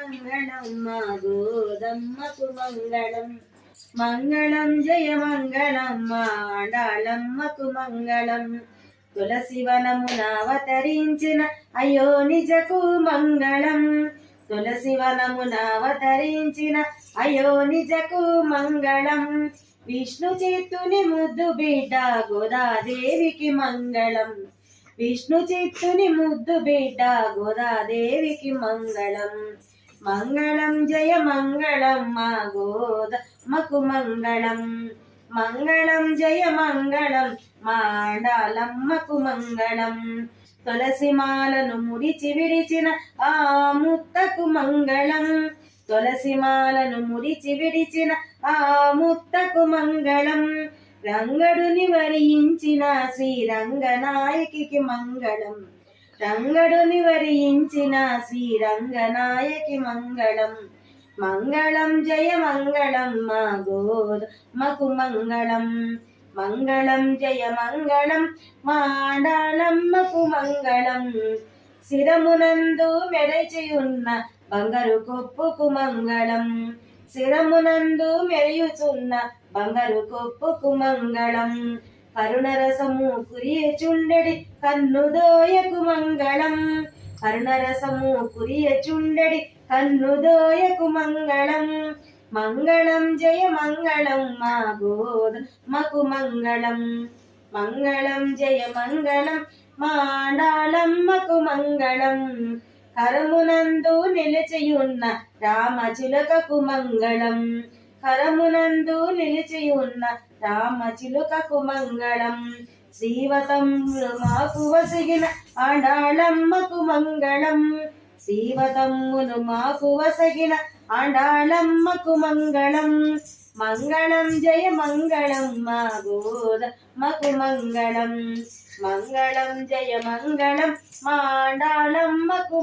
మంగళం మా గోదమ్మకు మంగళం. మంగళం జయ మంగళం మా ఆండాళమ్మకు మంగళం. తులసి వనమున అవతరించిన అయ్యో నిజకు మంగళం. తులసి వనమున అవతరించిన అయ్యో నిజకు మంగళం. విష్ణు చిత్తుని ముద్దు బిడ్డ గోదాదేవికి మంగళం. విష్ణు చిత్తుని ముద్దు బిడ్డ గోదాదేవికి మంగళం. మంగళం జయ మంగళం మా గోదమ్మకు మంగళం. మంగళం జయ మంగళం మా ఆండాళమ్మకు మంగళం. తులసి మాలను ముడిచి విడిచిన ఆ ముత్తకు మంగళం. తులసి మాలను ముడిచి విడిచిన ఆ ముత్తకు మంగళం. రంగడుని వరించిన శ్రీరంగనాయకి మంగళం. రంగడుని వరించిన శ్రీరంగనాయకి మంగళం. మంగళం జయ మంగళం మా గోదమ్మకు మంగళం. మంగళం జయ మంగళం మా ఆండాళమ్మకు మంగళం. శిరమునందు మెరచియున్న బంగారు కొప్పుకు మంగళం. శిరమునందు మెరయుచున్న బంగారు కొప్పుకు మంగళం. కరుణరసము కురియచుండెడి కన్నుదోయకు మంగళం. కరుణరసము కురియచుండెడి కన్నుదోయకు మంగళం. మంగళం జయ మంగళం మా గోదమ్మకు మంగళం. మంగళం జయ మంగళం మా ఆండాళమ్మకు మంగళం. కరమునందు నిలిచియున్న రామచిలుకకు మంగళం. కరమునందు నిలిచియున్న రామచిలుకకు మంగళం. శ్రీవతమ్ములు మాకు వసిగిన ఆండాళమ్మకు మంగళం. శ్రీవతమ్ములు మాకు వసగిన ఆండాళమ్మకు మంగళం. మంగళం జయ మంగళం మా గోదమ్మకు మంగళం. మంగళం జయ మంగళం మా ఆండాళమ్మకు